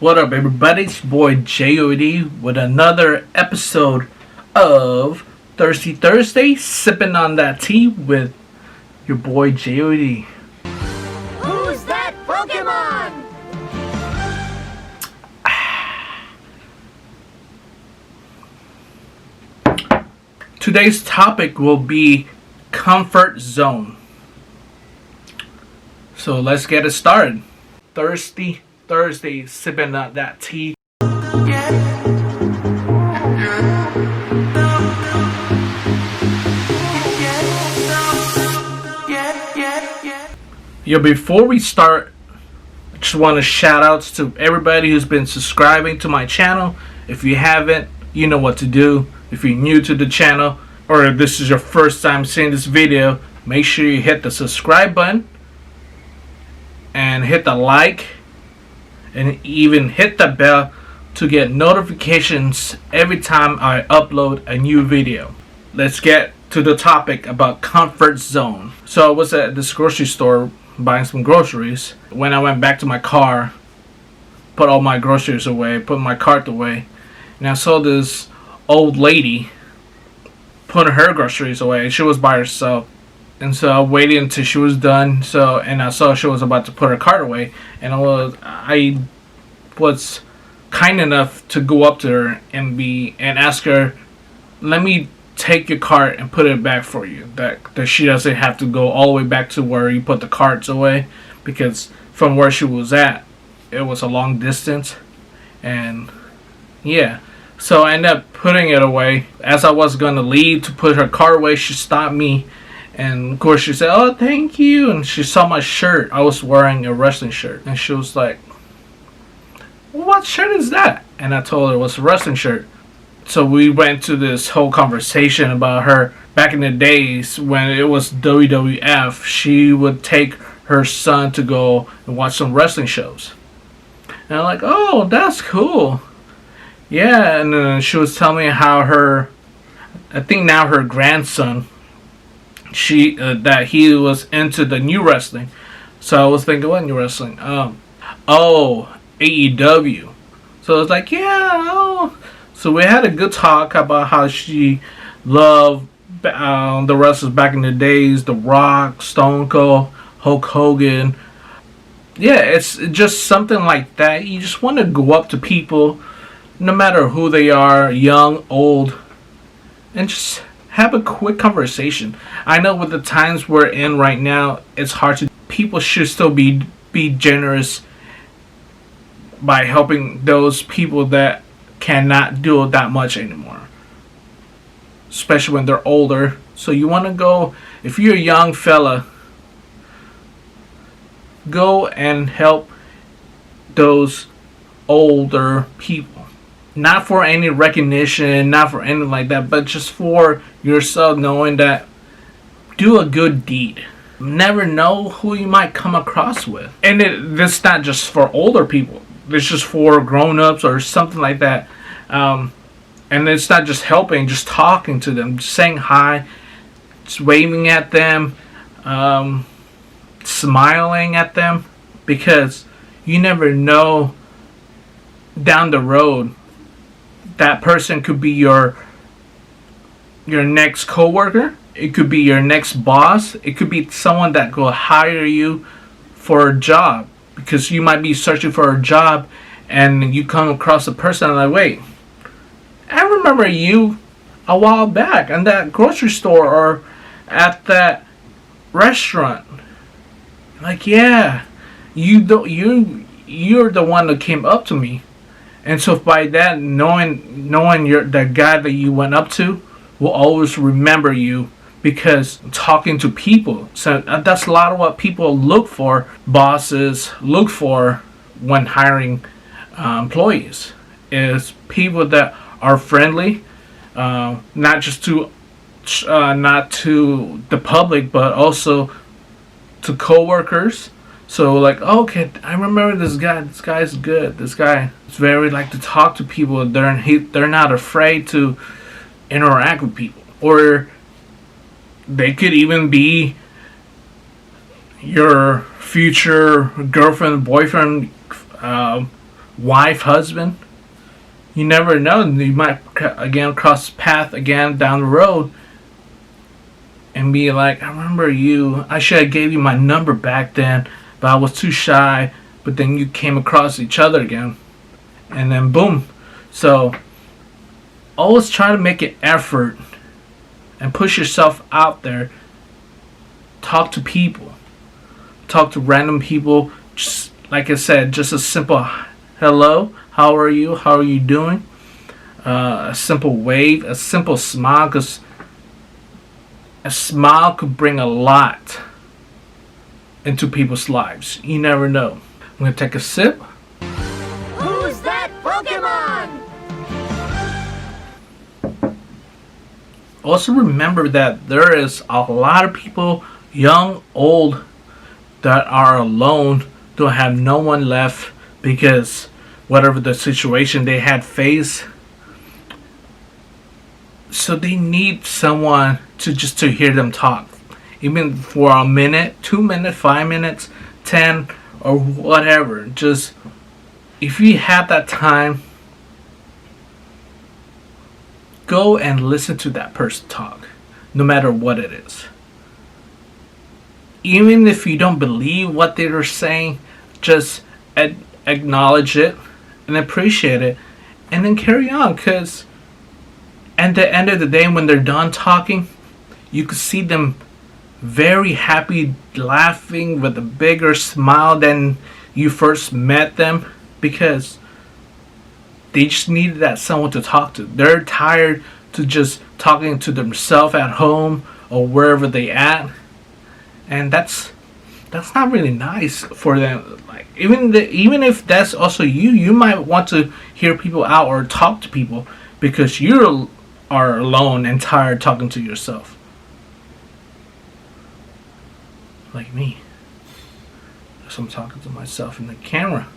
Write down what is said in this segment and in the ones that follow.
What up, everybody? It's your boy j.o.d with another episode of Thirsty Thursday, sipping on that tea with your boy j.o.d. Who's that Pokemon? Today's topic will be comfort zone. So let's get it started. Thirsty Thursday, sipping on that tea. Yo, before we start, I just want to shout outs to everybody who's been subscribing to my channel. If you haven't, you know what to do. If you're new to the channel, or if this is your first time seeing this video, make sure you hit the subscribe button and hit the like and even hit the bell to get notifications every time I upload a new video. Let's get to the topic about comfort zone. So I was at this grocery store buying some groceries. When I went back to my car, put all my groceries away, put my cart away, and I saw this old lady putting her groceries away. She was by herself. And so I waited until she was done. And I saw she was about to put her cart away. And I was kind enough to go up to her and ask her, "Let me take your cart and put it back for you. That she doesn't have to go all the way back to where you put the carts away." Because from where she was at, it was a long distance. And yeah. So I ended up putting it away. As I was going to leave to put her cart away, she stopped me. And of course she said, "Oh, thank you." And she saw my shirt. I was wearing a wrestling shirt. And she was like, "What shirt is that?" And I told her it was a wrestling shirt. So we went to this whole conversation about her back in the days when it was WWF. She would take her son to go and watch some wrestling shows. And I'm like, "Oh, that's cool." Yeah, and she was telling me how I think now her grandson, that he was into the new wrestling. So I was thinking, what new wrestling? AEW. So I was like, yeah. Oh. So we had a good talk about how she loved the wrestlers back in the days, The Rock, Stone Cold, Hulk Hogan. Yeah, it's just something like that. You just want to go up to people, no matter who they are, young, old, and just have a quick conversation. I know with the times we're in right now, it's hard to. People should still be generous by helping those people that cannot do that much anymore, especially when they're older. So you want to go, if you're a young fella, go and help those older people. Not for any recognition, not for anything like that, but just for yourself, knowing that do a good deed. Never know who you might come across with. And this not just for older people. It's just for grown-ups or something like that. And it's not just helping, just talking to them, just saying hi, just waving at them, smiling at them. Because you never know down the road, that person could be your next coworker. It could be your next boss. It could be someone that will hire you for a job, because you might be searching for a job and you come across a person and like, "Wait, I remember you a while back in that grocery store or at that restaurant." Like, yeah, you're the one that came up to me. And so by that, knowing you're the guy that you went up to will always remember you, because talking to people. So that's a lot of what people look for, bosses look for when hiring employees, is people that are friendly, not just to not to the public, but also to coworkers. So like, okay, I remember this guy. This guy's good. This guy is very like to talk to people. They're not afraid to interact with people. Or they could even be your future girlfriend, boyfriend, wife, husband. You never know. You might again cross path again down the road and be like, I remember you. I should have gave you my number back then, but I was too shy. But then you came across each other again, and then boom. So always try to make an effort and push yourself out there. Talk to people. Talk to random people. Just like I said, just a simple hello. How are you? How are you doing? A simple wave, a simple smile, because a smile could bring a lot into people's lives. You never know. I'm going to take a sip. Who's that Pokemon? Also remember that there is a lot of people, young, old, that are alone, don't have no one left because whatever the situation they had faced. So they need someone to hear them talk. Even for a minute, 2 minutes, 5 minutes, 10 or whatever. Just if you have that time, go and listen to that person talk, no matter what it is. Even if you don't believe what they're saying, just acknowledge it and appreciate it, and then carry on. Because at the end of the day, when they're done talking, you can see them very happy, laughing with a bigger smile than you first met them, because they just needed that someone to talk to. They're tired to just talking to themselves at home or wherever they at, and that's not really nice for them. Like even if that's also you might want to hear people out or talk to people because you are alone and tired talking to yourself. Like me. So I'm talking to myself in the camera.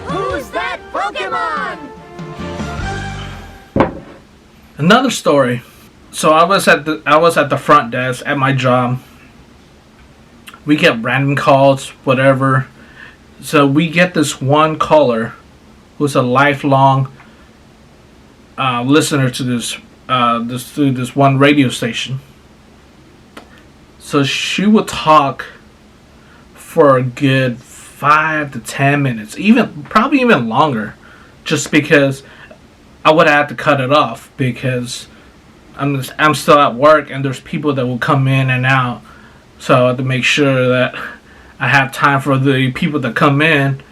Who's that Pokemon? Another story. So I was at the front desk at my job. We get random calls, whatever. So we get this one caller who's a lifelong listener to this one radio station. So she would talk for a good 5 to 10 minutes, probably even longer, just because I would have to cut it off because I'm still at work and there's people that will come in and out. So I have to make sure that I have time for the people that come in,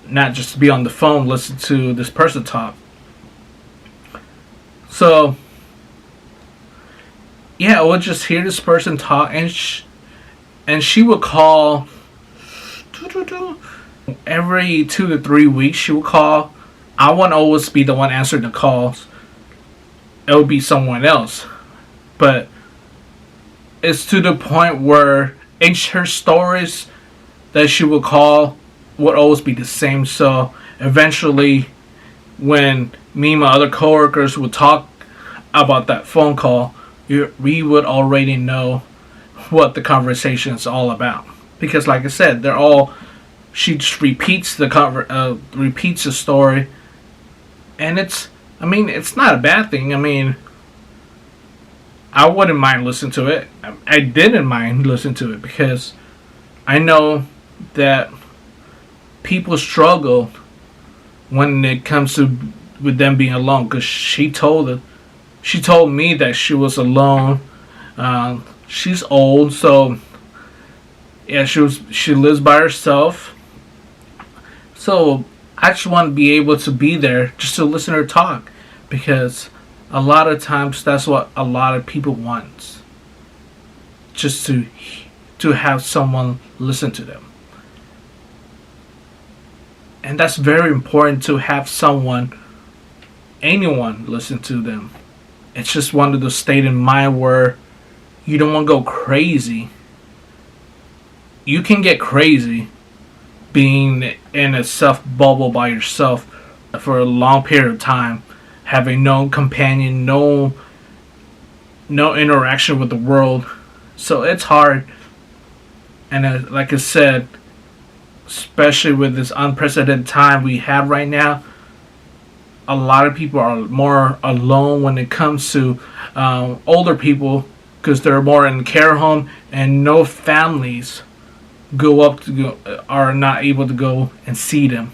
not just to be on the phone listen to this person talk. So yeah, I would just hear this person talk, and she would call every 2 to 3 weeks. She would call. I wouldn't always be the one answering the calls. It would be someone else. But it's to the point where her stories that she would call would always be the same. So eventually, when me and my other coworkers would talk about that phone call, we would already know what the conversation is all about. Because like I said, she just repeats the story, and it's not a bad thing. I wouldn't mind listening to it. I didn't mind listening to it because I know that people struggle when it comes to with them being alone. Because she told me that she was alone. She's old, so yeah, she lives by herself. So I just want to be able to be there just to listen to her talk, because a lot of times that's what a lot of people want, just to have someone listen to them. And that's very important, to have anyone listen to them. It's just one of those state in mind where you don't want to go crazy. You can get crazy being in a self bubble by yourself for a long period of time, having no companion, no interaction with the world. So it's hard. And like I said, especially with this unprecedented time we have right now, a lot of people are more alone when it comes to older people because they're more in care home, and no families are not able to go and see them.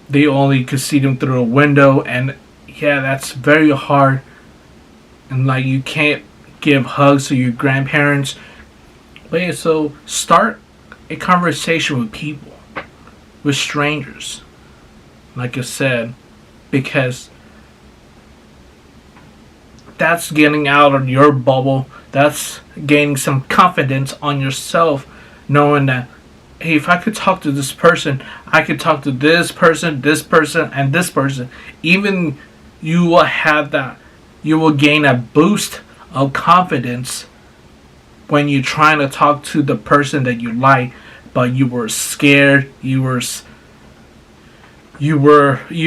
They only could see them through a window, and yeah, that's very hard. And like, you can't give hugs to your grandparents. But yeah, so start a conversation with people, with strangers, like I said, because that's getting out of your bubble. That's gaining some confidence on yourself, knowing that, hey, if I could talk to this person, I could talk to this person, and this person. Even you will have that, you will gain a boost of confidence when you're trying to talk to the person that you like, but you were scared, you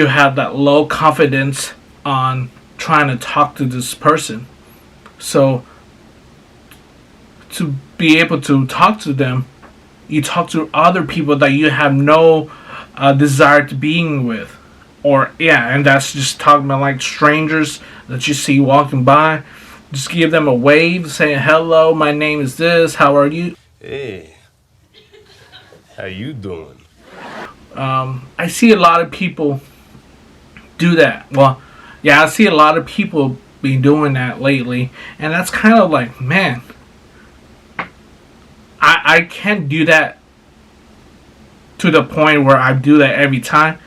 have that low confidence on trying to talk to this person. So to be able to talk to them, you talk to other people that you have no desire to being with. Or yeah, and that's just talking about like strangers that you see walking by. Just give them a wave, saying hello, my name is this, how are you? Hey, how you doing? I see a lot of people do that. Well, yeah, I see a lot of people be doing that lately, and that's kind of like, man, I can't do that to the point where I do that every time.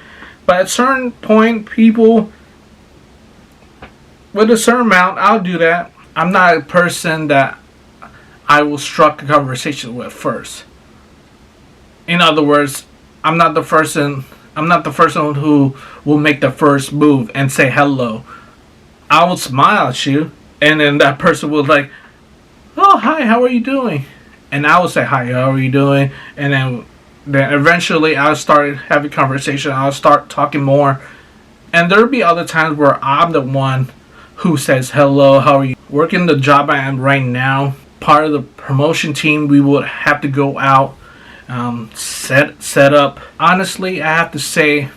But at a certain point, people with a certain amount, I'll do that. I'm not a person that I will struck a conversation with first. In other words, I'm not the person. I'm not the first one who will make the first move and say hello. I will smile at you, and then that person will like, "Oh, hi, how are you doing?" And I will say, "Hi, how are you doing?" And then eventually I'll start having conversation. I'll start talking more, and there'll be other times where I'm the one who says, "Hello, how are you?" Working the job I am right now, part of the promotion team, we would have to go out, set up. Honestly, I have to say,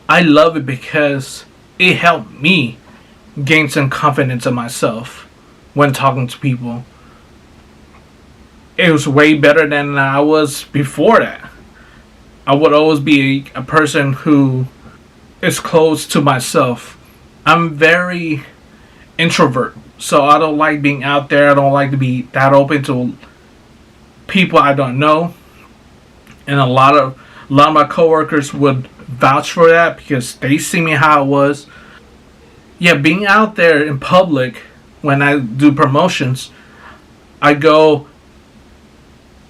I love it because it helped me gain some confidence in myself when talking to people. It was way better than I was before that. I would always be a person who is close to myself. I'm very introvert, so I don't like being out there. I don't like to be that open to people I don't know. And a lot of my coworkers would vouch for that because they see me how I was. Yeah, being out there in public when I do promotions, I go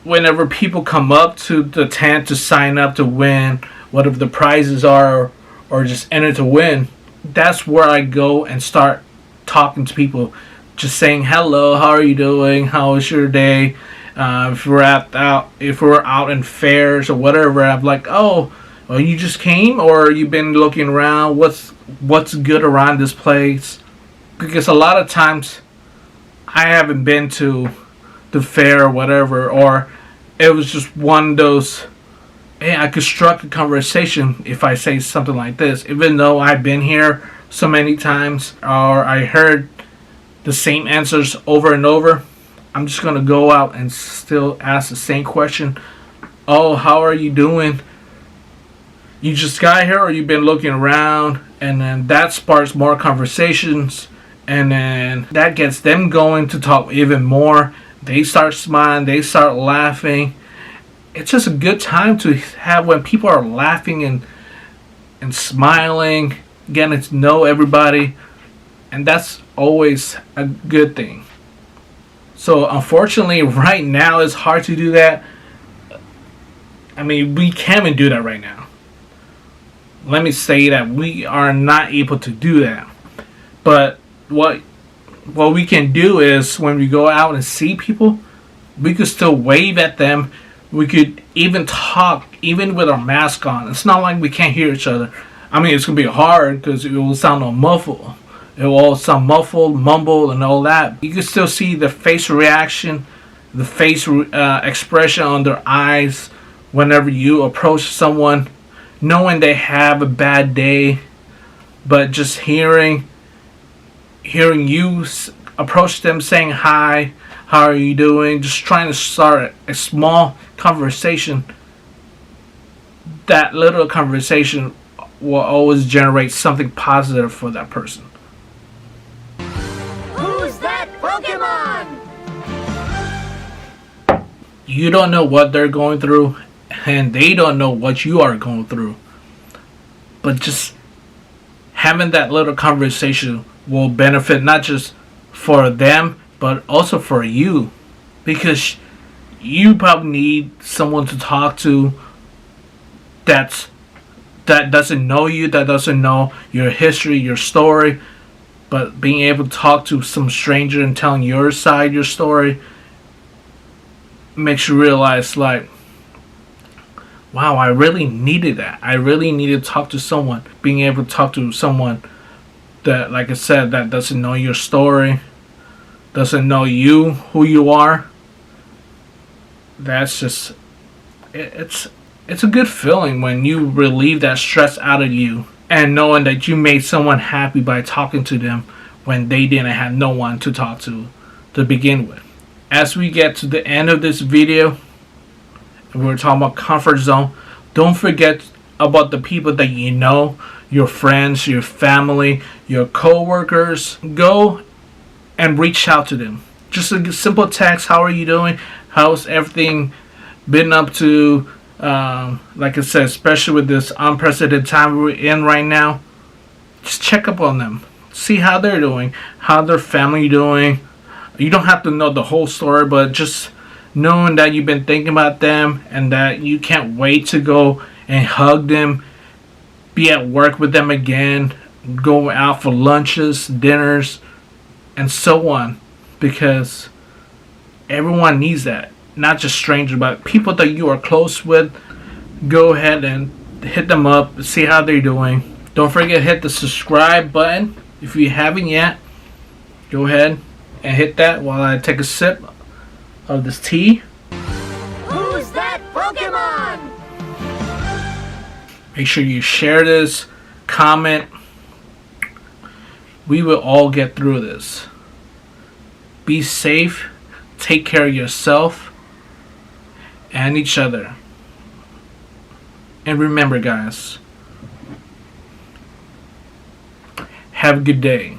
whenever people come up to the tent to sign up to win whatever the prizes are, or just enter to win. That's where I go and start talking to people, just saying hello, how are you doing, how was your day. If we're out in fairs or whatever, I'm like, oh, well, you just came, or you've been looking around, what's good around this place. Because a lot of times I haven't been to the fair or whatever, or it was just one of those, hey, I could struck a conversation if I say something like this, even though I've been here so many times, or I heard the same answers over and over. I'm just gonna go out and still ask the same question. Oh, how are you doing? You just got here, or you've been looking around? And then that sparks more conversations, and then that gets them going to talk even more. They start smiling, they start laughing. It's just a good time to have when people are laughing and smiling, getting to know everybody, and that's always a good thing. So unfortunately, right now it's hard to do that. I mean, we can't even do that right now. Let me say that we are not able to do that. But what we can do is when we go out and see people, we could still wave at them. We could even talk, even with our mask on. It's not like we can't hear each other. I mean, it's going to be hard because it will sound all muffled. It will all sound muffled, mumbled, and all that. You can still see the face reaction the face expression on their eyes whenever you approach someone, knowing they have a bad day, but just hearing you approach them saying hi, how are you doing, just trying to start a small conversation. That little conversation will always generate something positive for that person. Who's that Pokemon? You don't know what they're going through, and they don't know what you are going through. But just having that little conversation will benefit not just for them, but also for you. Because you probably need someone to talk to that doesn't know you, that doesn't know your history, your story. But being able to talk to some stranger and telling your side, your story, makes you realize, like, wow, I really needed that. I really needed to talk to someone. Being able to talk to someone that, like I said, that doesn't know your story, doesn't know you, who you are. That's just, it's a good feeling when you relieve that stress out of you and knowing that you made someone happy by talking to them when they didn't have no one to talk to begin with. As we get to the end of this video, and we're talking about comfort zone, don't forget about the people that you know, your friends, your family, your co-workers. Go and reach out to them. Just a simple text, how are you doing? How's everything been up to? Like I said, especially with this unprecedented time we're in right now, just check up on them. See how they're doing, how their family doing. You don't have to know the whole story, but just knowing that you've been thinking about them and that you can't wait to go and hug them, be at work with them again, go out for lunches, dinners, and so on. Because everyone needs that. Not just strangers, but people that you are close with. Go ahead and hit them up, see how they're doing. Don't forget to hit the subscribe button if you haven't yet. Go ahead and hit that while I take a sip of this tea. Who's that Pokemon? Make sure you share this, comment. We will all get through this. Be safe, take care of yourself and each other. And remember, guys, have a good day.